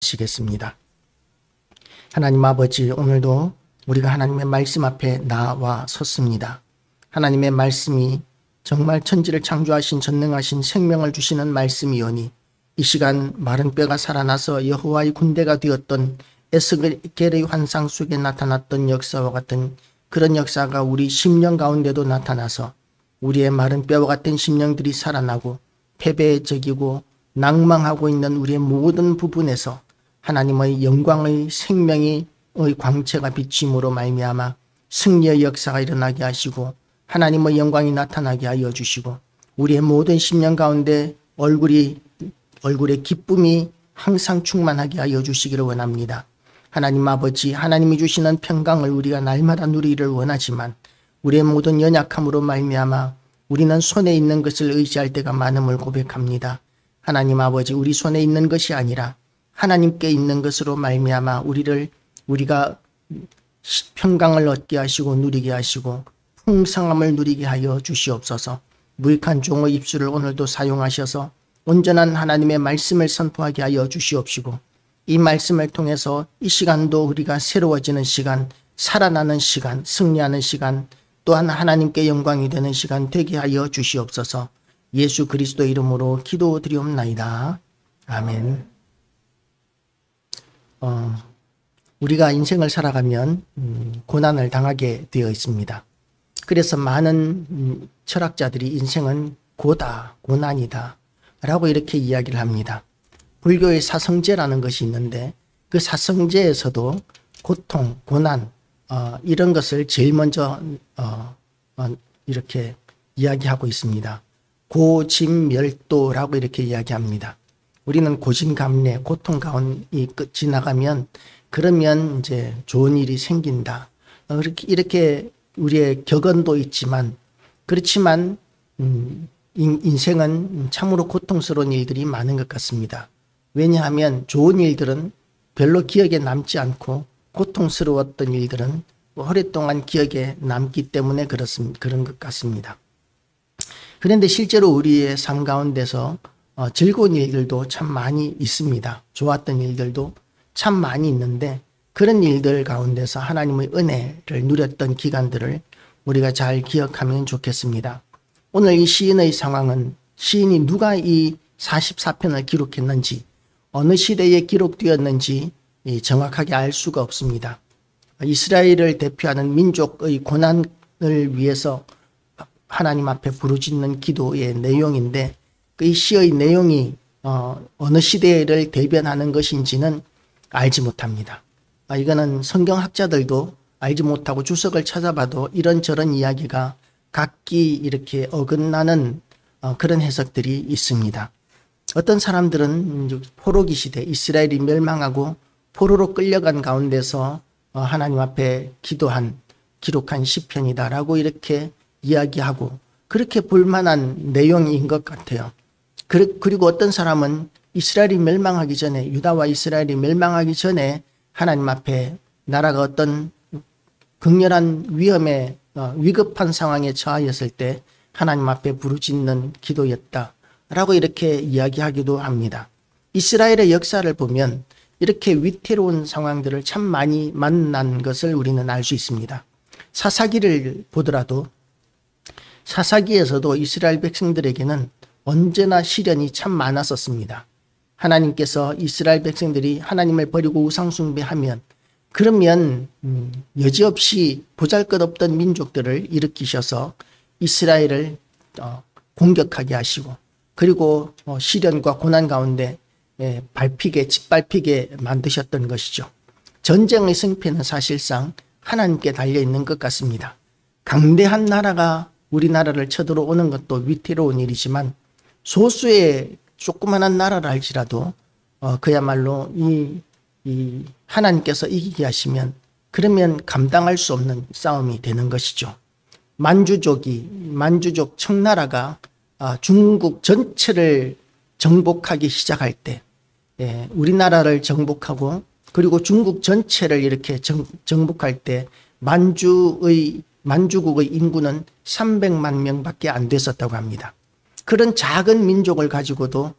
시겠습니다. 하나님 아버지, 오늘도 우리가 하나님의 말씀 앞에 나와 섰습니다. 하나님의 말씀이 정말 천지를 창조하신 전능하신 생명을 주시는 말씀이오니 이 시간 마른 뼈가 살아나서 여호와의 군대가 되었던 에스겔의 환상 속에 나타났던 역사와 같은 그런 역사가 우리 심령 가운데도 나타나서 우리의 마른 뼈와 같은 심령들이 살아나고 패배적이고 낭망하고 있는 우리의 모든 부분에서 하나님의 영광의 생명의 광채가 비침으로 말미암아 승리의 역사가 일어나게 하시고 하나님의 영광이 나타나게 하여 주시고 우리의 모든 심령 가운데 얼굴에 기쁨이 항상 충만하게 하여 주시기를 원합니다. 하나님 아버지, 하나님이 주시는 평강을 우리가 날마다 누리기를 원하지만 우리의 모든 연약함으로 말미암아 우리는 손에 있는 것을 의지할 때가 많음을 고백합니다. 하나님 아버지, 우리 손에 있는 것이 아니라 하나님께 있는 것으로 말미암아 우리가 평강을 얻게 하시고 누리게 하시고 풍성함을 누리게 하여 주시옵소서. 무익한 종의 입술을 오늘도 사용하셔서 온전한 하나님의 말씀을 선포하게 하여 주시옵시고 이 말씀을 통해서 이 시간도 우리가 새로워지는 시간, 살아나는 시간, 승리하는 시간, 또한 하나님께 영광이 되는 시간 되게 하여 주시옵소서. 예수 그리스도 이름으로 기도드리옵나이다. 아멘. 우리가 인생을 살아가면 고난을 당하게 되어 있습니다. 그래서 많은 철학자들이 인생은 고다, 고난이다 라고 이렇게 이야기를 합니다. 불교의 사성제라는 것이 있는데 그 사성제에서도 고통, 고난 이런 것을 제일 먼저 이렇게 이야기하고 있습니다. 고짐멸도라고 이렇게 이야기합니다. 우리는 고진감래, 고통 가운데 지나가면 그러면 이제 좋은 일이 생긴다. 이렇게 우리의 격언도 있지만 그렇지만 인생은 참으로 고통스러운 일들이 많은 것 같습니다. 왜냐하면 좋은 일들은 별로 기억에 남지 않고 고통스러웠던 일들은 오랫동안 기억에 남기 때문에 그런 것 같습니다. 그런데 실제로 우리의 삶 가운데서 즐거운 일들도 참 많이 있습니다. 좋았던 일들도 참 많이 있는데 그런 일들 가운데서 하나님의 은혜를 누렸던 기간들을 우리가 잘 기억하면 좋겠습니다. 오늘 이 시인의 상황은 시인이 누가 이 44편을 기록했는지 어느 시대에 기록되었는지 정확하게 알 수가 없습니다. 이스라엘을 대표하는 민족의 고난을 위해서 하나님 앞에 부르짖는 기도의 내용인데 이 시의 내용이 어느 시대를 대변하는 것인지는 알지 못합니다. 이거는 성경학자들도 알지 못하고 주석을 찾아봐도 이런저런 이야기가 각기 이렇게 어긋나는 그런 해석들이 있습니다. 어떤 사람들은 포로기 시대 이스라엘이 멸망하고 포로로 끌려간 가운데서 하나님 앞에 기록한 시편이다라고 이렇게 이야기하고 그렇게 볼만한 내용인 것 같아요. 그리고 어떤 사람은 이스라엘이 멸망하기 전에 유다와 이스라엘이 멸망하기 전에 하나님 앞에 나라가 어떤 극렬한 위급한 상황에 처하였을 때 하나님 앞에 부르짖는 기도였다라고 이렇게 이야기하기도 합니다. 이스라엘의 역사를 보면 이렇게 위태로운 상황들을 참 많이 만난 것을 우리는 알 수 있습니다. 사사기를 보더라도 사사기에서도 이스라엘 백성들에게는 언제나 시련이 참 많았었습니다. 하나님께서 이스라엘 백성들이 하나님을 버리고 우상숭배하면 그러면 여지없이 보잘것없던 민족들을 일으키셔서 이스라엘을 공격하게 하시고 그리고 시련과 고난 가운데 짓밟히게 만드셨던 것이죠. 전쟁의 승패는 사실상 하나님께 달려있는 것 같습니다. 강대한 나라가 우리나라를 쳐들어오는 것도 위태로운 일이지만 소수의 조그만한 나라를 할지라도 그야말로 이 하나님께서 이기게 하시면 그러면 감당할 수 없는 싸움이 되는 것이죠. 만주족 청나라가 중국 전체를 정복하기 시작할 때 우리나라를 정복하고 그리고 중국 전체를 이렇게 정복할 때 만주국의 인구는 300만 명밖에 안 됐었다고 합니다. 그런 작은 민족을 가지고도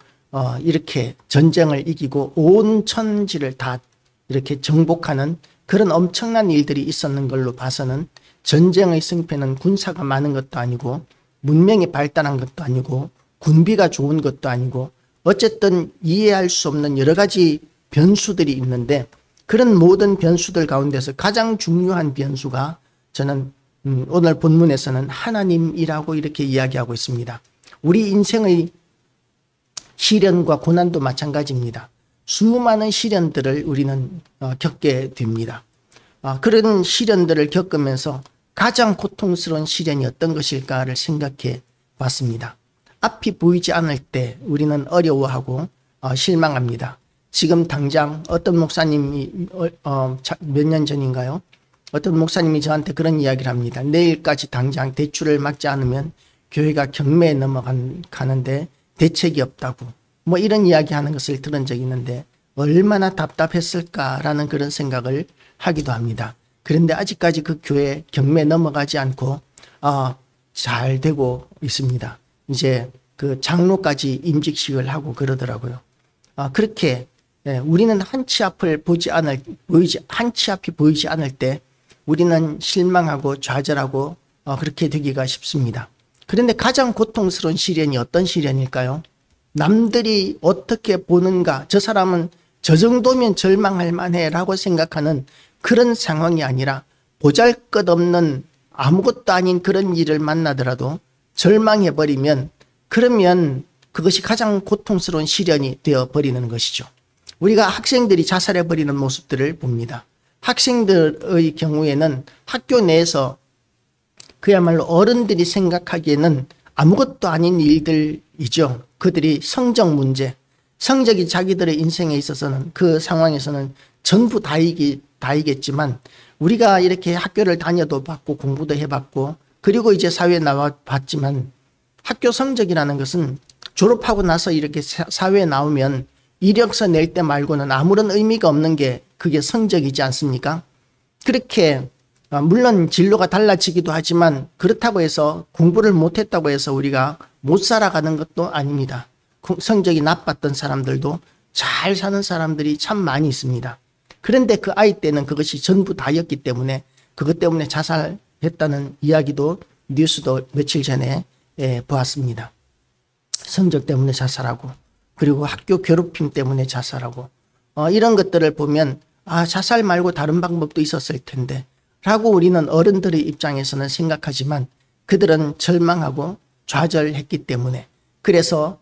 이렇게 전쟁을 이기고 온 천지를 다 이렇게 정복하는 그런 엄청난 일들이 있었는 걸로 봐서는 전쟁의 승패는 군사가 많은 것도 아니고 문명이 발달한 것도 아니고 군비가 좋은 것도 아니고 어쨌든 이해할 수 없는 여러 가지 변수들이 있는데 그런 모든 변수들 가운데서 가장 중요한 변수가 저는 오늘 본문에서는 하나님이라고 이렇게 이야기하고 있습니다. 우리 인생의 시련과 고난도 마찬가지입니다. 수많은 시련들을 우리는 겪게 됩니다. 그런 시련들을 겪으면서 가장 고통스러운 시련이 어떤 것일까를 생각해 봤습니다. 앞이 보이지 않을 때 우리는 어려워하고 실망합니다. 지금 당장 어떤 목사님이 몇 년 전인가요? 어떤 목사님이 저한테 그런 이야기를 합니다. 내일까지 당장 대출을 막지 않으면 교회가 경매에 넘어가는데 대책이 없다고 뭐 이런 이야기하는 것을 들은 적이 있는데 얼마나 답답했을까라는 그런 생각을 하기도 합니다. 그런데 아직까지 그 교회 경매 넘어가지 않고 잘 되고 있습니다. 이제 그 장로까지 임직식을 하고 그러더라고요. 그렇게 우리는 한 치 앞이 보이지 않을 때 우리는 실망하고 좌절하고 그렇게 되기가 쉽습니다. 그런데 가장 고통스러운 시련이 어떤 시련일까요? 남들이 어떻게 보는가, 저 사람은 저 정도면 절망할 만해 라고 생각하는 그런 상황이 아니라 보잘것없는 아무것도 아닌 그런 일을 만나더라도 절망해버리면 그러면 그것이 가장 고통스러운 시련이 되어버리는 것이죠. 우리가 학생들이 자살해버리는 모습들을 봅니다. 학생들의 경우에는 학교 내에서 그야말로 어른들이 생각하기에는 아무것도 아닌 일들이죠. 그들이 성적 문제, 성적이 자기들의 인생에 있어서는 그 상황에서는 전부 다이겠지만 우리가 이렇게 학교를 다녀도 봤고 공부도 해봤고 그리고 이제 사회에 나와 봤지만 학교 성적이라는 것은 졸업하고 나서 이렇게 사회에 나오면 이력서 낼 때 말고는 아무런 의미가 없는 게 그게 성적이지 않습니까? 그렇게 물론 진로가 달라지기도 하지만 그렇다고 해서 공부를 못했다고 해서 우리가 못 살아가는 것도 아닙니다. 성적이 나빴던 사람들도 잘 사는 사람들이 참 많이 있습니다. 그런데 그 아이 때는 그것이 전부 다였기 때문에 그것 때문에 자살했다는 이야기도 뉴스도 며칠 전에 보았습니다. 성적 때문에 자살하고 그리고 학교 괴롭힘 때문에 자살하고 이런 것들을 보면 자살 말고 다른 방법도 있었을 텐데 라고 우리는 어른들의 입장에서는 생각하지만 그들은 절망하고 좌절했기 때문에 그래서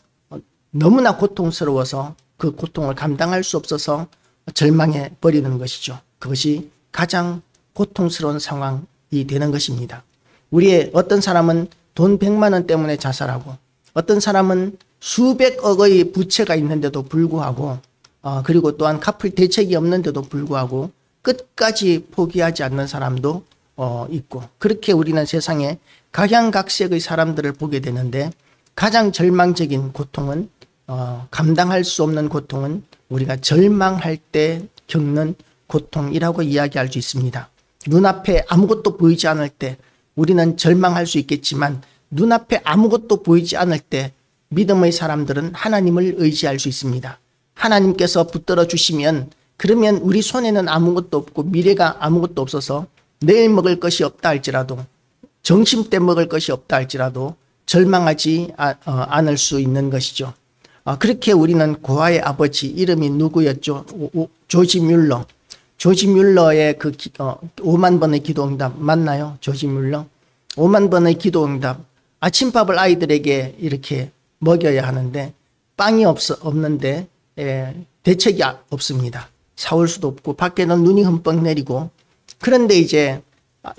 너무나 고통스러워서 그 고통을 감당할 수 없어서 절망해 버리는 것이죠. 그것이 가장 고통스러운 상황이 되는 것입니다. 우리의 어떤 사람은 돈 100만 원 때문에 자살하고 어떤 사람은 수백억의 부채가 있는데도 불구하고 그리고 또한 갚을 대책이 없는데도 불구하고 끝까지 포기하지 않는 사람도 있고 그렇게 우리는 세상에 각양각색의 사람들을 보게 되는데 가장 절망적인 고통은 감당할 수 없는 고통은 우리가 절망할 때 겪는 고통이라고 이야기할 수 있습니다. 눈앞에 아무것도 보이지 않을 때 우리는 절망할 수 있겠지만 눈앞에 아무것도 보이지 않을 때 믿음의 사람들은 하나님을 의지할 수 있습니다. 하나님께서 붙들어 주시면 그러면 우리 손에는 아무것도 없고 미래가 아무것도 없어서 내일 먹을 것이 없다 할지라도 점심때 먹을 것이 없다 할지라도 절망하지 않을 수 있는 것이죠. 그렇게 우리는 고아의 아버지 이름이 누구였죠? 조지 뮬러. 조지 뮬러의 그 5만 번의 기도응답 맞나요? 조지 뮬러? 5만 번의 기도응답. 아침밥을 아이들에게 이렇게 먹여야 하는데 빵이 없는데 대책이 없습니다. 사올 수도 없고 밖에는 눈이 흠뻑 내리고 그런데 이제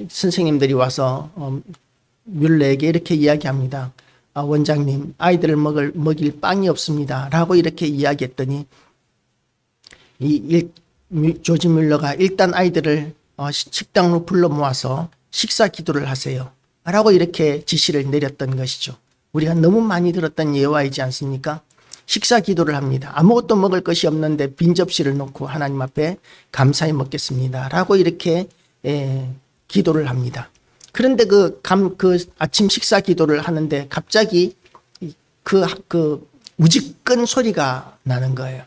선생님들이 와서 뮬러에게 이렇게 이야기합니다. 원장님 아이들을 먹일 빵이 없습니다 라고 이렇게 이야기했더니 조지 뮬러가 일단 아이들을 식당으로 불러 모아서 식사 기도를 하세요 라고 이렇게 지시를 내렸던 것이죠. 우리가 너무 많이 들었던 예화이지 않습니까? 식사 기도를 합니다. 아무것도 먹을 것이 없는데 빈 접시를 놓고 하나님 앞에 감사히 먹겠습니다 라고 이렇게 기도를 합니다. 그런데 그 아침 식사 기도를 하는데 갑자기 그 우직근 소리가 나는 거예요.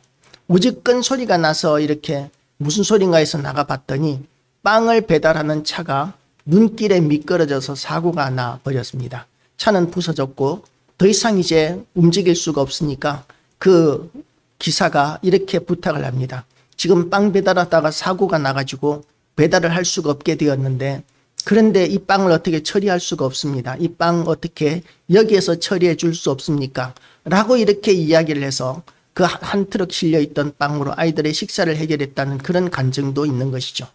우직근 소리가 나서 이렇게 무슨 소린가 해서 나가봤더니 빵을 배달하는 차가 눈길에 미끄러져서 사고가 나 버렸습니다. 차는 부서졌고 더 이상 이제 움직일 수가 없으니까 그 기사가 이렇게 부탁을 합니다. 지금 빵 배달하다가 사고가 나가지고 배달을 할 수가 없게 되었는데, 그런데 이 빵을 어떻게 처리할 수가 없습니다. 이 빵 어떻게 여기에서 처리해 줄 수 없습니까? 라고 이렇게 이야기를 해서 그 한 트럭 실려있던 빵으로 아이들의 식사를 해결했다는 그런 간증도 있는 것이죠.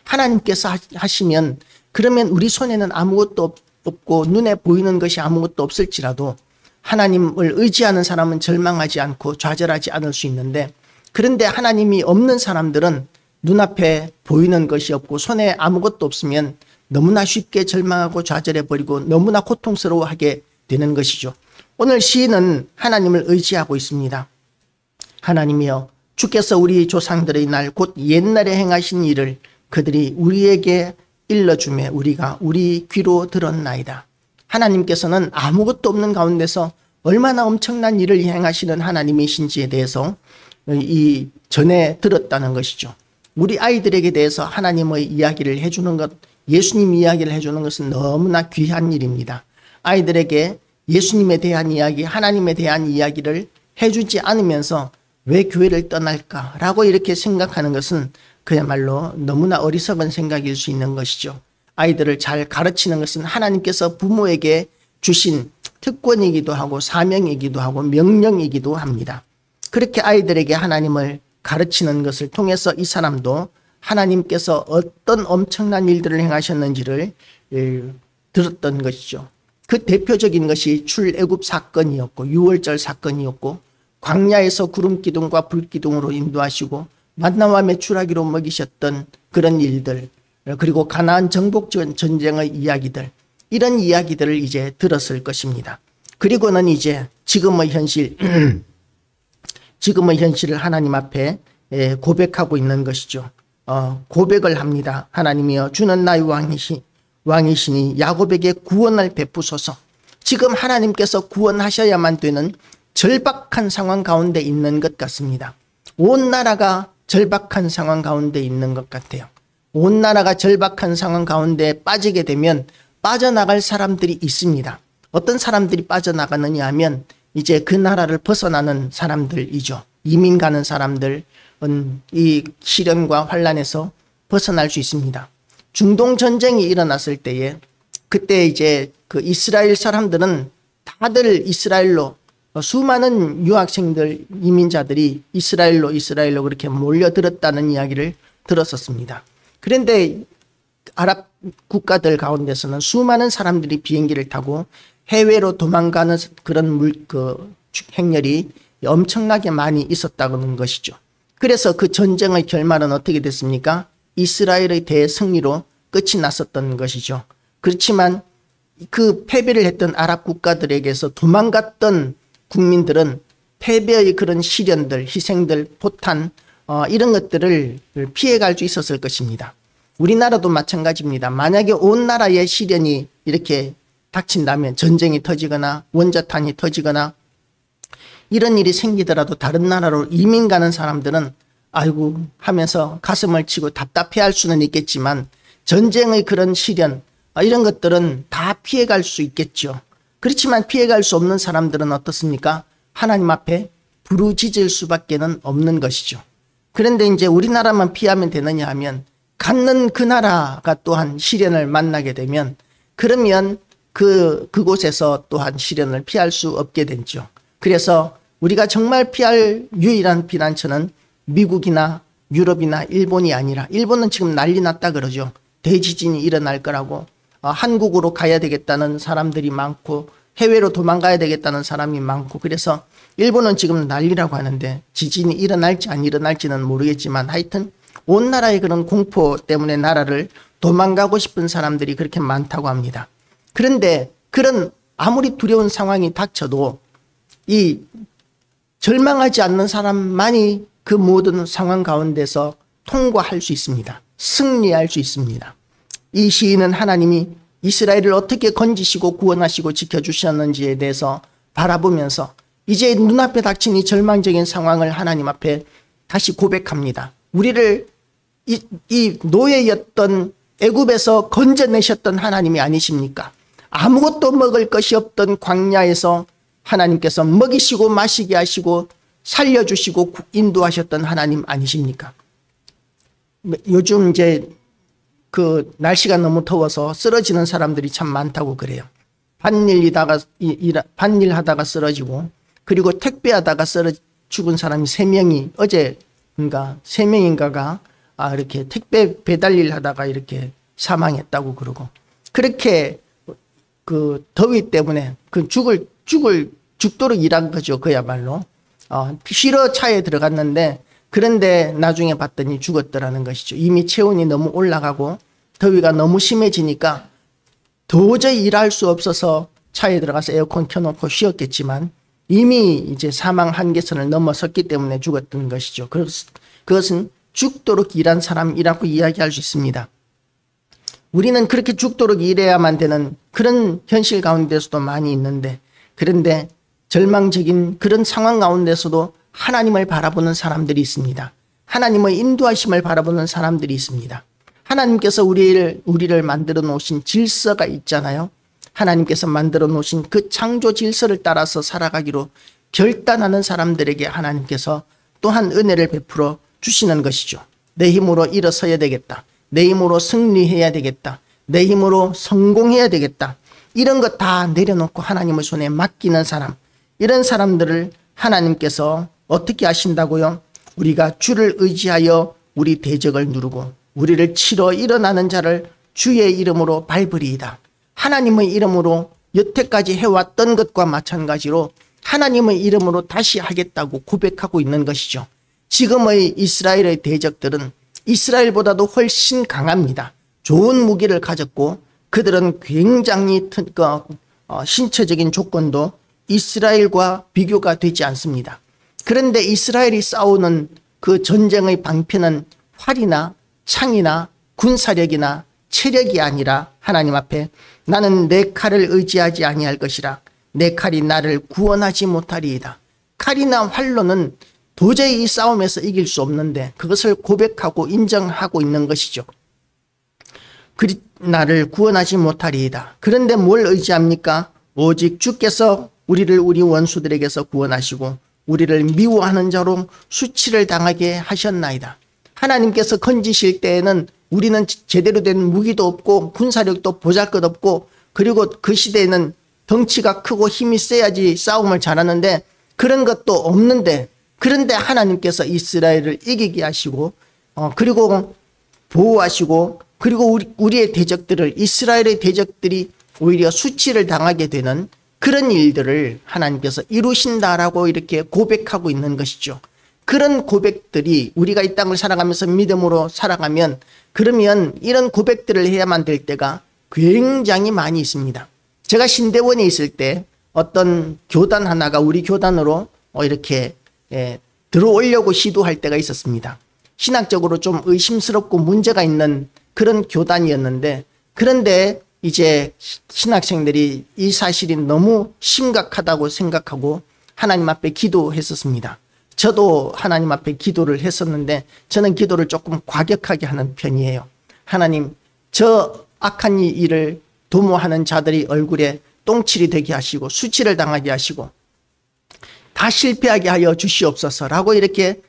하나님께서 하시면 그러면 우리 손에는 아무것도 없고 눈에 보이는 것이 아무것도 없을지라도 하나님을 의지하는 사람은 절망하지 않고 좌절하지 않을 수 있는데, 그런데 하나님이 없는 사람들은 눈앞에 보이는 것이 없고 손에 아무것도 없으면 너무나 쉽게 절망하고 좌절해버리고 너무나 고통스러워하게 되는 것이죠. 오늘 시인은 하나님을 의지하고 있습니다. 하나님이여, 주께서 우리 조상들의 날 곧 옛날에 행하신 일을 그들이 우리에게 일러주매 우리가 우리 귀로 들었나이다. 하나님께서는 아무것도 없는 가운데서 얼마나 엄청난 일을 행하시는 하나님이신지에 대해서 이 전에 들었다는 것이죠. 우리 아이들에게 대해서 하나님의 이야기를 해주는 것, 예수님 이야기를 해주는 것은 너무나 귀한 일입니다. 아이들에게 예수님에 대한 이야기, 하나님에 대한 이야기를 해주지 않으면서 왜 교회를 떠날까라고 이렇게 생각하는 것은 그야말로 너무나 어리석은 생각일 수 있는 것이죠. 아이들을 잘 가르치는 것은 하나님께서 부모에게 주신 특권이기도 하고 사명이기도 하고 명령이기도 합니다. 그렇게 아이들에게 하나님을 가르치는 것을 통해서 이 사람도 하나님께서 어떤 엄청난 일들을 행하셨는지를 들었던 것이죠. 그 대표적인 것이 출애굽 사건이었고 유월절 사건이었고, 광야에서 구름 기둥과 불 기둥으로 인도하시고 만나와 메추라기로 먹이셨던 그런 일들, 그리고 가나안 정복 전쟁의 이야기들, 이런 이야기들을 이제 들었을 것입니다. 그리고는 이제 지금의 현실, 지금의 현실을 하나님 앞에 고백하고 있는 것이죠. 고백을 합니다. 하나님이여, 주는 나의 왕이시니 야곱에게 구원을 베푸소서. 지금 하나님께서 구원하셔야만 되는 절박한 상황 가운데 있는 것 같습니다. 온 나라가 절박한 상황 가운데 있는 것 같아요. 온 나라가 절박한 상황 가운데 빠지게 되면 빠져나갈 사람들이 있습니다. 어떤 사람들이 빠져나가느냐 하면 이제 그 나라를 벗어나는 사람들이죠. 이민 가는 사람들은 이 시련과 환란에서 벗어날 수 있습니다. 중동 전쟁이 일어났을 때에 그때 이제 그 이스라엘 사람들은 다들 이스라엘로, 수많은 유학생들, 이민자들이 이스라엘로 그렇게 몰려들었다는 이야기를 들었었습니다. 그런데 아랍 국가들 가운데서는 수많은 사람들이 비행기를 타고 해외로 도망가는 그런 행렬이 엄청나게 많이 있었다는 것이죠. 그래서 그 전쟁의 결말은 어떻게 됐습니까? 이스라엘의 대승리로 끝이 났었던 것이죠. 그렇지만 그 패배를 했던 아랍 국가들에게서 도망갔던 국민들은 패배의 그런 시련들, 희생들, 포탄, 이런 것들을 피해갈 수 있었을 것입니다. 우리나라도 마찬가지입니다. 만약에 온 나라에 시련이 이렇게 닥친다면, 전쟁이 터지거나 원자탄이 터지거나 이런 일이 생기더라도 다른 나라로 이민 가는 사람들은 아이고 하면서 가슴을 치고 답답해할 수는 있겠지만, 전쟁의 그런 시련, 이런 것들은 다 피해갈 수 있겠죠. 그렇지만 피해갈 수 없는 사람들은 어떻습니까? 하나님 앞에 부르짖을 수밖에는 없는 것이죠. 그런데 이제 우리나라만 피하면 되느냐 하면, 갖는 그 나라가 또한 시련을 만나게 되면 그러면 그곳에서 또한 시련을 피할 수 없게 되죠. 그래서 우리가 정말 피할 유일한 피난처는 미국이나 유럽이나 일본이 아니라, 일본은 지금 난리 났다 그러죠. 대지진이 일어날 거라고, 한국으로 가야 되겠다는 사람들이 많고 해외로 도망가야 되겠다는 사람이 많고, 그래서 일본은 지금 난리라고 하는데 지진이 일어날지 안 일어날지는 모르겠지만 하여튼 온 나라의 그런 공포 때문에 나라를 도망가고 싶은 사람들이 그렇게 많다고 합니다. 그런데 그런 아무리 두려운 상황이 닥쳐도 이 절망하지 않는 사람만이 그 모든 상황 가운데서 통과할 수 있습니다. 승리할 수 있습니다. 이 시인은 하나님이 이스라엘을 어떻게 건지시고 구원하시고 지켜주셨는지에 대해서 바라보면서 이제 눈앞에 닥친 이 절망적인 상황을 하나님 앞에 다시 고백합니다. 우리를 이 노예였던 애굽에서 건져내셨던 하나님이 아니십니까? 아무것도 먹을 것이 없던 광야에서 하나님께서 먹이시고 마시게 하시고 살려주시고 인도하셨던 하나님 아니십니까? 요즘 이제 그 날씨가 너무 더워서 쓰러지는 사람들이 참 많다고 그래요. 반일 하다가 쓰러지고, 그리고 택배하다가 죽은 사람이 3명이 어제인가 3명인가가 이렇게 택배 배달 일 하다가 이렇게 사망했다고 그러고, 그렇게 그 더위 때문에 그 죽도록 일한 거죠. 그야말로 쉬러 차에 들어갔는데, 그런데 나중에 봤더니 죽었더라는 것이죠. 이미 체온이 너무 올라가고 더위가 너무 심해지니까 도저히 일할 수 없어서 차에 들어가서 에어컨 켜놓고 쉬었겠지만 이미 이제 사망 한계선을 넘어섰기 때문에 죽었던 것이죠. 그것은 죽도록 일한 사람이라고 이야기할 수 있습니다. 우리는 그렇게 죽도록 일해야만 되는 그런 현실 가운데서도 많이 있는데, 그런데 절망적인 그런 상황 가운데서도 하나님을 바라보는 사람들이 있습니다. 하나님의 인도하심을 바라보는 사람들이 있습니다. 하나님께서 우리를 만들어 놓으신 질서가 있잖아요. 하나님께서 만들어 놓으신 그 창조 질서를 따라서 살아가기로 결단하는 사람들에게 하나님께서 또한 은혜를 베풀어 주시는 것이죠. 내 힘으로 일어서야 되겠다. 내 힘으로 승리해야 되겠다. 내 힘으로 성공해야 되겠다. 이런 것 다 내려놓고 하나님의 손에 맡기는 사람, 이런 사람들을 하나님께서 어떻게 하신다고요? 우리가 주를 의지하여 우리 대적을 누르고 우리를 치러 일어나는 자를 주의 이름으로 밟으리이다. 하나님의 이름으로 여태까지 해왔던 것과 마찬가지로 하나님의 이름으로 다시 하겠다고 고백하고 있는 것이죠. 지금의 이스라엘의 대적들은 이스라엘보다도 훨씬 강합니다. 좋은 무기를 가졌고 그들은 굉장히 신체적인 조건도 이스라엘과 비교가 되지 않습니다. 그런데 이스라엘이 싸우는 그 전쟁의 방패는 활이나 창이나 군사력이나 체력이 아니라 하나님 앞에 나는 내 칼을 의지하지 아니할 것이라. 내 칼이 나를 구원하지 못하리이다. 칼이나 활로는 도저히 이 싸움에서 이길 수 없는데 그것을 고백하고 인정하고 있는 것이죠. 나를 구원하지 못하리이다. 그런데 뭘 의지합니까? 오직 주께서 우리를 우리 원수들에게서 구원하시고 우리를 미워하는 자로 수치를 당하게 하셨나이다. 하나님께서 건지실 때에는 우리는 제대로 된 무기도 없고 군사력도 보잘것없고, 그리고 그 시대에는 덩치가 크고 힘이 세야지 싸움을 잘하는데 그런 것도 없는데, 그런데 하나님께서 이스라엘을 이기게 하시고 그리고 보호하시고, 그리고 우리의 대적들을, 이스라엘의 대적들이 오히려 수치를 당하게 되는 그런 일들을 하나님께서 이루신다라고 이렇게 고백하고 있는 것이죠. 그런 고백들이 우리가 이 땅을 살아가면서 믿음으로 살아가면, 그러면 이런 고백들을 해야만 될 때가 굉장히 많이 있습니다. 제가 신대원에 있을 때 어떤 교단 하나가 우리 교단으로 이렇게 들어오려고 시도할 때가 있었습니다. 신학적으로 좀 의심스럽고 문제가 있는 그런 교단이었는데, 그런데 이제 신학생들이 이 사실이 너무 심각하다고 생각하고 하나님 앞에 기도했었습니다. 저도 하나님 앞에 기도를 했었는데 저는 기도를 조금 과격하게 하는 편이에요. 하나님, 저 악한 일을 도모하는 자들이 얼굴에 똥칠이 되게 하시고 수치를 당하게 하시고 다 실패하게 하여 주시옵소서라고 이렇게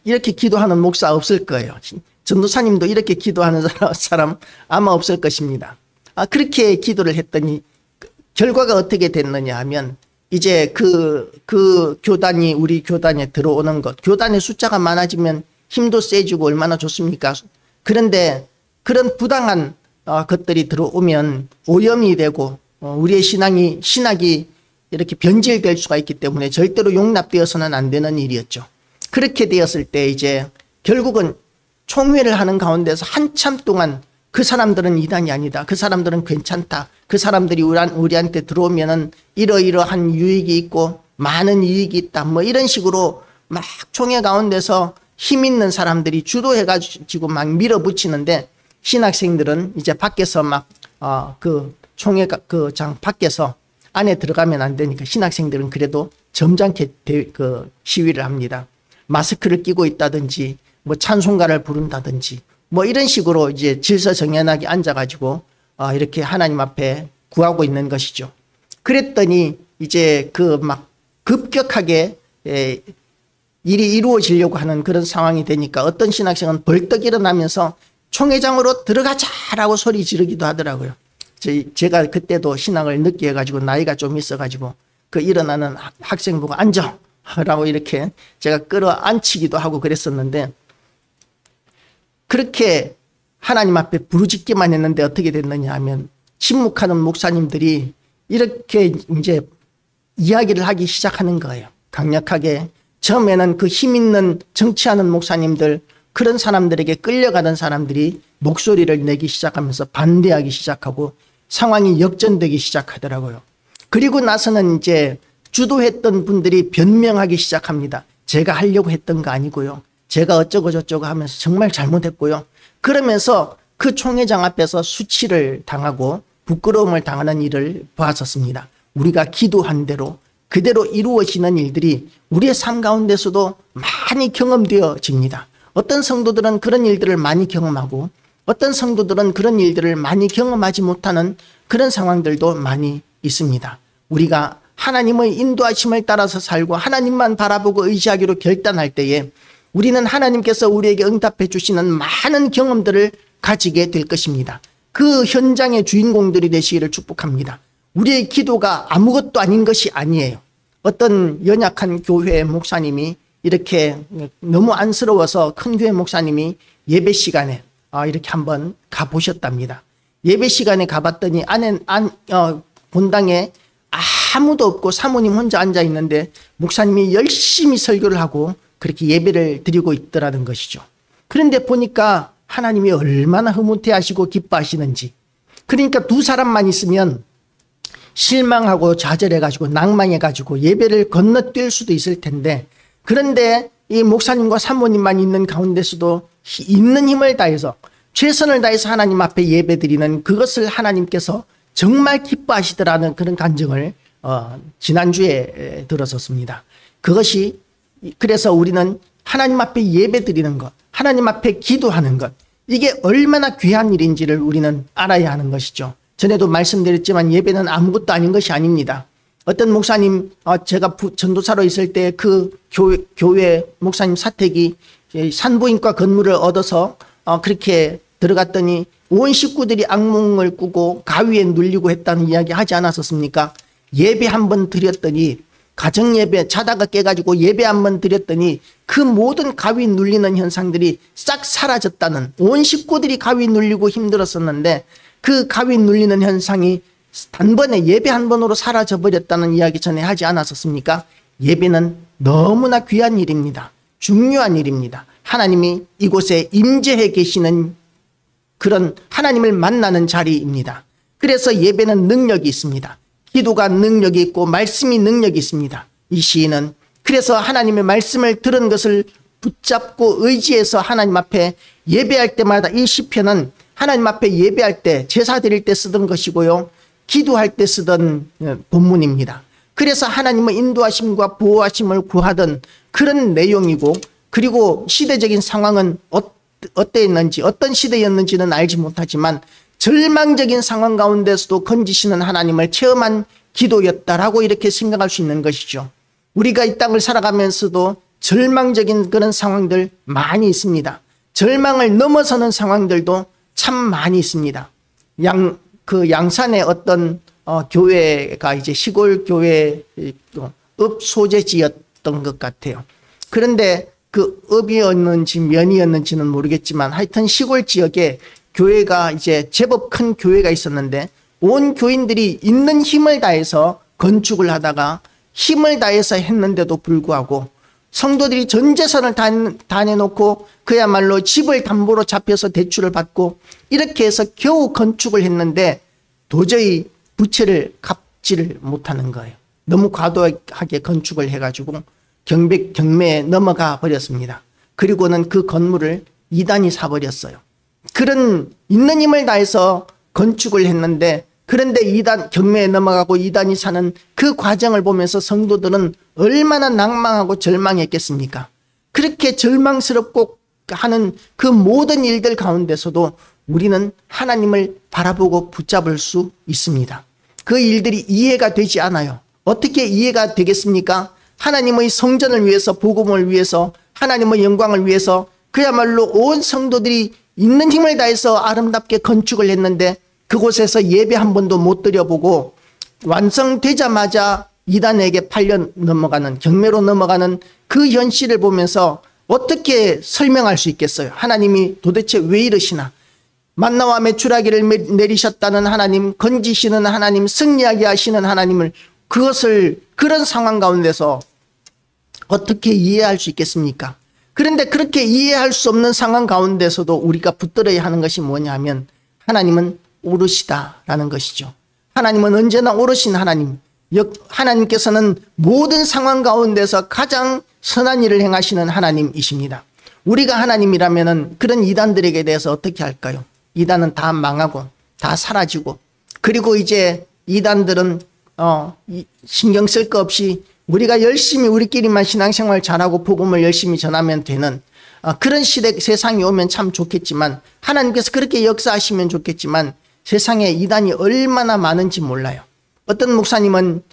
기도하는 목사 없을 거예요. 전도사님도 이렇게 기도하는 사람 아마 없을 것입니다. 그렇게 기도를 했더니 결과가 어떻게 됐느냐 하면, 이제 그 교단이 우리 교단에 들어오는 것, 교단의 숫자가 많아지면 힘도 세지고 얼마나 좋습니까? 그런데 그런 부당한 것들이 들어오면 오염이 되고 우리의 신학이 이렇게 변질될 수가 있기 때문에 절대로 용납되어서는 안 되는 일이었죠. 그렇게 되었을 때 이제 결국은 총회를 하는 가운데서 한참 동안 그 사람들은 이단이 아니다, 그 사람들은 괜찮다, 그 사람들이 우리한테 들어오면은 이러이러한 유익이 있고 많은 이익이 있다, 뭐 이런 식으로 막 총회 가운데서 힘 있는 사람들이 주도해가지고 막 밀어붙이는데, 신학생들은 이제 밖에서 막 그 총회 그 장 밖에서 안에 들어가면 안 되니까 신학생들은 그래도 점잖게 시위를 합니다. 마스크를 끼고 있다든지 뭐 찬송가를 부른다든지 뭐 이런 식으로 이제 질서정연하게 앉아가지고 이렇게 하나님 앞에 구하고 있는 것이죠. 그랬더니 이제 막 급격하게 일이 이루어지려고 하는 그런 상황이 되니까 어떤 신학생은 벌떡 일어나면서 총회장으로 들어가자라고 소리 지르기도 하더라고요. 제가 그때도 신앙을 늦게 해가지고 나이가 좀 있어가지고 그 일어나는 학생 보고 앉아 라고 이렇게 제가 끌어안치기도 하고 그랬었는데, 그렇게 하나님 앞에 부르짖기만 했는데 어떻게 됐느냐 하면 침묵하는 목사님들이 이렇게 이제 이야기를 하기 시작하는 거예요. 강력하게. 처음에는 그 힘 있는 정치하는 목사님들, 그런 사람들에게 끌려가던 사람들이 목소리를 내기 시작하면서 반대하기 시작하고 상황이 역전되기 시작하더라고요. 그리고 나서는 이제 주도했던 분들이 변명하기 시작합니다. 제가 하려고 했던 거 아니고요. 제가 어쩌고 저쩌고 하면서 정말 잘못했고요. 그러면서 그 총회장 앞에서 수치를 당하고 부끄러움을 당하는 일을 보았었습니다. 우리가 기도한 대로 그대로 이루어지는 일들이 우리의 삶 가운데서도 많이 경험되어집니다. 어떤 성도들은 그런 일들을 많이 경험하고 어떤 성도들은 그런 일들을 많이 경험하지 못하는 그런 상황들도 많이 있습니다. 우리가 하나님의 인도하심을 따라서 살고 하나님만 바라보고 의지하기로 결단할 때에 우리는 하나님께서 우리에게 응답해 주시는 많은 경험들을 가지게 될 것입니다. 그 현장의 주인공들이 되시기를 축복합니다. 우리의 기도가 아무것도 아닌 것이 아니에요. 어떤 연약한 교회 목사님이 이렇게 너무 안쓰러워서 큰 교회 목사님이 예배 시간에 이렇게 한번 가보셨답니다. 예배 시간에 가봤더니 본당에 아무도 없고 사모님 혼자 앉아 있는데 목사님이 열심히 설교를 하고 그렇게 예배를 드리고 있더라는 것이죠. 그런데 보니까 하나님이 얼마나 흐뭇해하시고 기뻐하시는지. 그러니까 두 사람만 있으면 실망하고 좌절해가지고 낭망해가지고 예배를 건너뛸 수도 있을 텐데, 그런데 이 목사님과 사모님만 있는 가운데서도 있는 힘을 다해서 최선을 다해서 하나님 앞에 예배드리는 그것을 하나님께서 정말 기뻐하시더라는 그런 간증을 지난주에 들었었습니다. 그것이, 그래서 우리는 하나님 앞에 예배드리는 것, 하나님 앞에 기도하는 것, 이게 얼마나 귀한 일인지를 우리는 알아야 하는 것이죠. 전에도 말씀드렸지만 예배는 아무것도 아닌 것이 아닙니다. 어떤 목사님, 제가 전도사로 있을 때 그 교회 목사님 사택이 산부인과 건물을 얻어서 그렇게 들어갔더니 온 식구들이 악몽을 꾸고 가위에 눌리고 했다는 이야기 하지 않았었습니까? 예배 한번 드렸더니, 가정예배 자다가 깨가지고 예배 한번 드렸더니 그 모든 가위 눌리는 현상들이 싹 사라졌다는, 온 식구들이 가위 눌리고 힘들었었는데 그 가위 눌리는 현상이 단번에 예배 한 번으로 사라져 버렸다는 이야기 전에 하지 않았었습니까? 예배는 너무나 귀한 일입니다. 중요한 일입니다. 하나님이 이곳에 임재해 계시는 그런 하나님을 만나는 자리입니다. 그래서 예배는 능력이 있습니다. 기도가 능력이 있고 말씀이 능력이 있습니다. 이 시인은 그래서 하나님의 말씀을 들은 것을 붙잡고 의지해서 하나님 앞에 예배할 때마다, 이 시편은 하나님 앞에 예배할 때, 제사 드릴 때 쓰던 것이고요, 기도할 때 쓰던 본문입니다. 그래서 하나님의 인도하심과 보호하심을 구하던 그런 내용이고, 그리고 시대적인 상황은 어땠는지, 어떤 시대였는지는 알지 못하지만 절망적인 상황 가운데서도 건지시는 하나님을 체험한 기도였다라고 이렇게 생각할 수 있는 것이죠. 우리가 이 땅을 살아가면서도 절망적인 그런 상황들 많이 있습니다. 절망을 넘어서는 상황들도 참 많이 있습니다. 양산의 어떤 교회가 이제 시골 교회 읍 소재지였던 것 같아요. 그런데 그 읍이었는지 면이었는지는 모르겠지만 하여튼 시골 지역에 교회가 이제 제법 큰 교회가 있었는데 온 교인들이 있는 힘을 다해서 건축을 하다가 힘을 다해서 했는데도 불구하고 성도들이 전 재산을 다 내놓고 그야말로 집을 담보로 잡혀서 대출을 받고 이렇게 해서 겨우 건축을 했는데 도저히 부채를 갚지를 못하는 거예요. 너무 과도하게 건축을 해가지고 경매에 넘어가 버렸습니다. 그리고는 그 건물을 이단이 사버렸어요. 그런 있는 힘을 다해서 건축을 했는데 그런데 이단 경매에 넘어가고 이단이 사는 그 과정을 보면서 성도들은 얼마나 낭망하고 절망했겠습니까? 그렇게 절망스럽고 하는 그 모든 일들 가운데서도 우리는 하나님을 바라보고 붙잡을 수 있습니다. 그 일들이 이해가 되지 않아요. 어떻게 이해가 되겠습니까? 하나님의 성전을 위해서, 복음을 위해서, 하나님의 영광을 위해서 그야말로 온 성도들이 있는 힘을 다해서 아름답게 건축을 했는데 그곳에서 예배 한 번도 못 드려보고 완성되자마자 이단에게 팔려 넘어가는, 경매로 넘어가는 그 현실을 보면서 어떻게 설명할 수 있겠어요? 하나님이 도대체 왜 이러시나? 만나와 메추라기를 내리셨다는 하나님, 건지시는 하나님, 승리하게 하시는 하나님을, 그것을 그런 상황 가운데서 어떻게 이해할 수 있겠습니까? 그런데 그렇게 이해할 수 없는 상황 가운데서도 우리가 붙들어야 하는 것이 뭐냐면 하나님은 오르시다라는 것이죠. 하나님은 언제나 오르신 하나님, 하나님께서는 모든 상황 가운데서 가장 선한 일을 행하시는 하나님이십니다. 우리가 하나님이라면 그런 이단들에게 대해서 어떻게 할까요? 이단은 다 망하고 다 사라지고, 그리고 이제 이단들은 신경 쓸 거 없이 우리가 열심히 우리끼리만 신앙생활 잘하고 복음을 열심히 전하면 되는 그런 시대, 세상이 오면 참 좋겠지만, 하나님께서 그렇게 역사하시면 좋겠지만 세상에 이단이 얼마나 많은지 몰라요. 어떤 목사님은,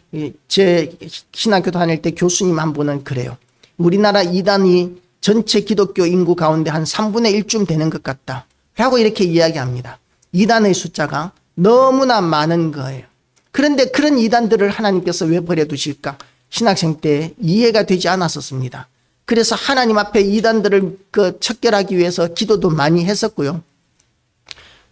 제 신학교 다닐 때 교수님 한 분은 그래요. 우리나라 이단이 전체 기독교 인구 가운데 한 3분의 1쯤 되는 것 같다 라고 이렇게 이야기합니다. 이단의 숫자가 너무나 많은 거예요. 그런데 그런 이단들을 하나님께서 왜 버려두실까? 신학생 때 이해가 되지 않았었습니다. 그래서 하나님 앞에 이단들을 척결하기 위해서 기도도 많이 했었고요.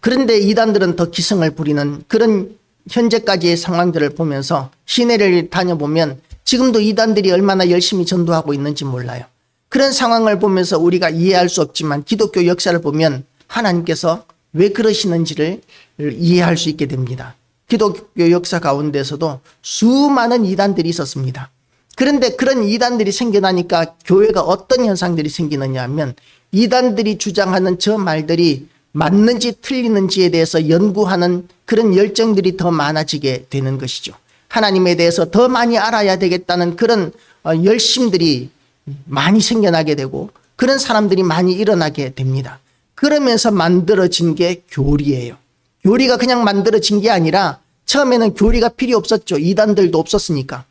그런데 이단들은 더 기승을 부리는 그런 현재까지의 상황들을 보면서 시내를 다녀보면 지금도 이단들이 얼마나 열심히 전도하고 있는지 몰라요. 그런 상황을 보면서 우리가 이해할 수 없지만 기독교 역사를 보면 하나님께서 왜 그러시는지를 이해할 수 있게 됩니다. 기독교 역사 가운데서도 수많은 이단들이 있었습니다. 그런데 그런 이단들이 생겨나니까 교회가 어떤 현상들이 생기느냐 하면 이단들이 주장하는 저 말들이 맞는지 틀리는지에 대해서 연구하는 그런 열정들이 더 많아지게 되는 것이죠. 하나님에 대해서 더 많이 알아야 되겠다는 그런 열심들이 많이 생겨나게 되고 그런 사람들이 많이 일어나게 됩니다. 그러면서 만들어진 게 교리예요. 교리가 그냥 만들어진 게 아니라 처음에는 교리가 필요 없었죠. 이단들도 없었으니까.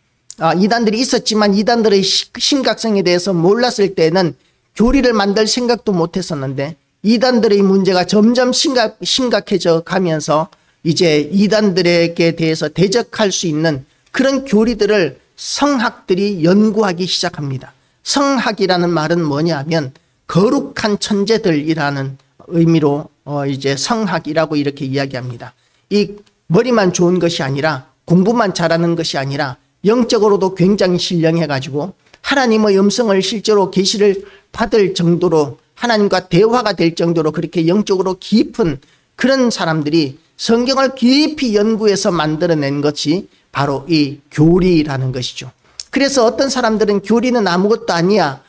이단들이 있었지만 이단들의 심각성에 대해서 몰랐을 때는 교리를 만들 생각도 못 했었는데 이단들의 문제가 점점 심각해져 가면서 이제 이단들에게 대해서 대적할 수 있는 그런 교리들을 성학들이 연구하기 시작합니다. 성학이라는 말은 뭐냐면 거룩한 천재들이라는 의미로 이제 성학이라고 이렇게 이야기합니다. 이 머리만 좋은 것이 아니라 공부만 잘하는 것이 아니라 영적으로도 굉장히 신령해가지고 하나님의 음성을 실제로 계시를 받을 정도로 하나님과 대화가 될 정도로 그렇게 영적으로 깊은 그런 사람들이 성경을 깊이 연구해서 만들어낸 것이 바로 이 교리라는 것이죠. 그래서 어떤 사람들은 교리는 아무것도 아니야,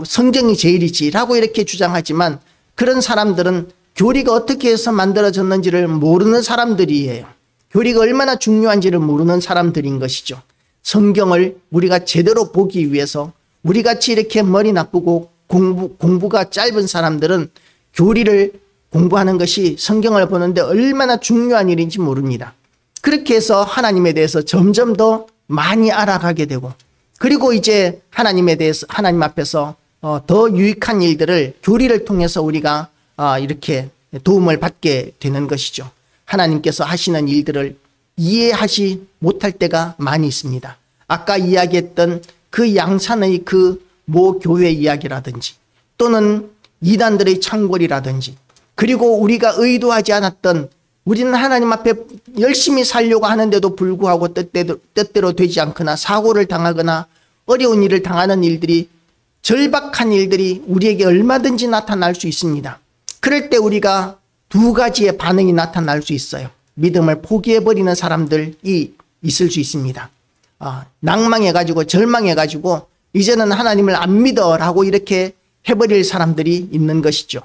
성경이 제일이지 라고 이렇게 주장하지만 그런 사람들은 교리가 어떻게 해서 만들어졌는지를 모르는 사람들이에요. 교리가 얼마나 중요한지를 모르는 사람들인 것이죠. 성경을 우리가 제대로 보기 위해서 우리같이 이렇게 머리 나쁘고 공부가 짧은 사람들은 교리를 공부하는 것이 성경을 보는데 얼마나 중요한 일인지 모릅니다. 그렇게 해서 하나님에 대해서 점점 더 많이 알아가게 되고, 그리고 이제 하나님에 대해서 하나님 앞에서 더 유익한 일들을 교리를 통해서 우리가 이렇게 도움을 받게 되는 것이죠. 하나님께서 하시는 일들을 이해하지 못할 때가 많이 있습니다. 아까 이야기했던 그 양산의 그 모 교회 이야기라든지 또는 이단들의 창궐이라든지, 그리고 우리가 의도하지 않았던, 우리는 하나님 앞에 열심히 살려고 하는데도 불구하고 뜻대로 되지 않거나 사고를 당하거나 어려운 일을 당하는 일들이, 절박한 일들이 우리에게 얼마든지 나타날 수 있습니다. 그럴 때 우리가 두 가지의 반응이 나타날 수 있어요. 믿음을 포기해버리는 사람들이 있을 수 있습니다. 낭망해가지고 절망해가지고 이제는 하나님을 안 믿어라고 이렇게 해버릴 사람들이 있는 것이죠.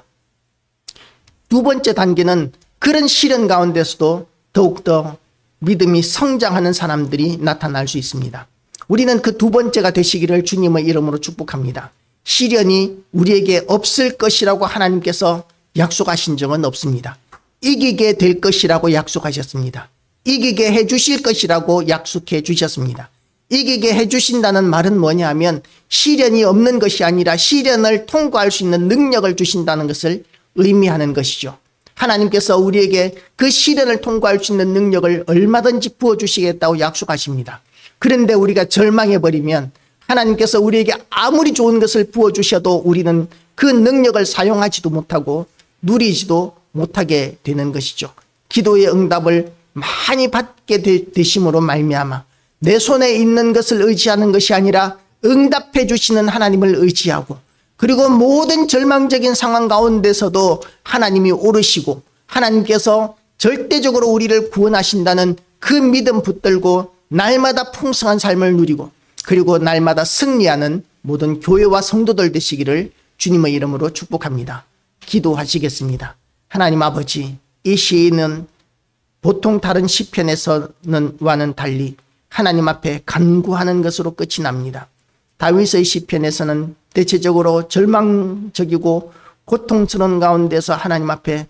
두 번째 단계는 그런 시련 가운데서도 더욱더 믿음이 성장하는 사람들이 나타날 수 있습니다. 우리는 그 두 번째가 되시기를 주님의 이름으로 축복합니다. 시련이 우리에게 없을 것이라고 하나님께서 약속하신 적은 없습니다. 이기게 될 것이라고 약속하셨습니다. 이기게 해주실 것이라고 약속해 주셨습니다. 이기게 해주신다는 말은 뭐냐 하면 시련이 없는 것이 아니라 시련을 통과할 수 있는 능력을 주신다는 것을 의미하는 것이죠. 하나님께서 우리에게 그 시련을 통과할 수 있는 능력을 얼마든지 부어주시겠다고 약속하십니다. 그런데 우리가 절망해버리면 하나님께서 우리에게 아무리 좋은 것을 부어주셔도 우리는 그 능력을 사용하지도 못하고 누리지도 못하게 되는 것이죠. 기도의 응답을 많이 받게 되심으로 말미암아 내 손에 있는 것을 의지하는 것이 아니라 응답해 주시는 하나님을 의지하고, 그리고 모든 절망적인 상황 가운데서도 하나님이 오르시고 하나님께서 절대적으로 우리를 구원하신다는 그 믿음 붙들고 날마다 풍성한 삶을 누리고, 그리고 날마다 승리하는 모든 교회와 성도들 되시기를 주님의 이름으로 축복합니다. 기도하시겠습니다. 하나님 아버지, 이 시인은 보통 다른 시편에서와는 달리 하나님 앞에 간구하는 것으로 끝이 납니다. 다윗의 시편에서는 대체적으로 절망적이고 고통스러운 가운데서 하나님 앞에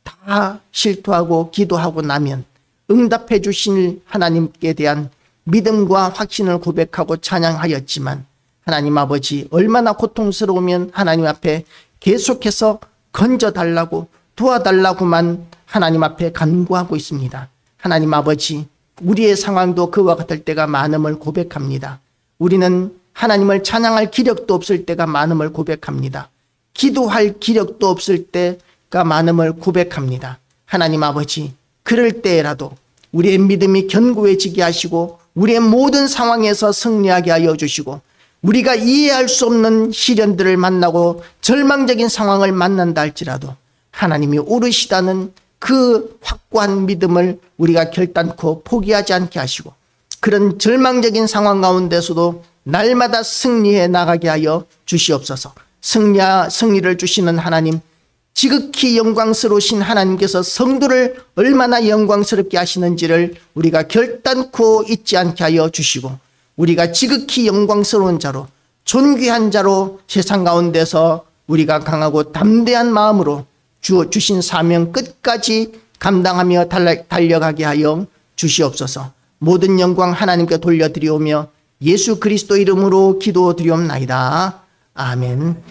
다 실토하고 기도하고 나면 응답해 주실 하나님께 대한 믿음과 확신을 고백하고 찬양하였지만, 하나님 아버지, 얼마나 고통스러우면 하나님 앞에 계속해서 건져달라고 도와달라고만 하나님 앞에 간구하고 있습니다. 하나님 아버지, 우리의 상황도 그와 같을 때가 많음을 고백합니다. 우리는 하나님을 찬양할 기력도 없을 때가 많음을 고백합니다. 기도할 기력도 없을 때가 많음을 고백합니다. 하나님 아버지, 그럴 때라도 우리의 믿음이 견고해지게 하시고 우리의 모든 상황에서 승리하게 하여 주시고, 우리가 이해할 수 없는 시련들을 만나고 절망적인 상황을 만난다 할지라도 하나님이 오르시다는 그 확고한 믿음을 우리가 결단코 포기하지 않게 하시고, 그런 절망적인 상황 가운데서도 날마다 승리해 나가게 하여 주시옵소서. 승리를 주시는 하나님, 지극히 영광스러우신 하나님께서 성도를 얼마나 영광스럽게 하시는지를 우리가 결단코 잊지 않게 하여 주시고, 우리가 지극히 영광스러운 자로 존귀한 자로 세상 가운데서 우리가 강하고 담대한 마음으로 주신 사명 끝까지 감당하며 달려가게 하여 주시옵소서. 모든 영광 하나님께 돌려드리오며 예수 그리스도 이름으로 기도드리옵나이다. 아멘.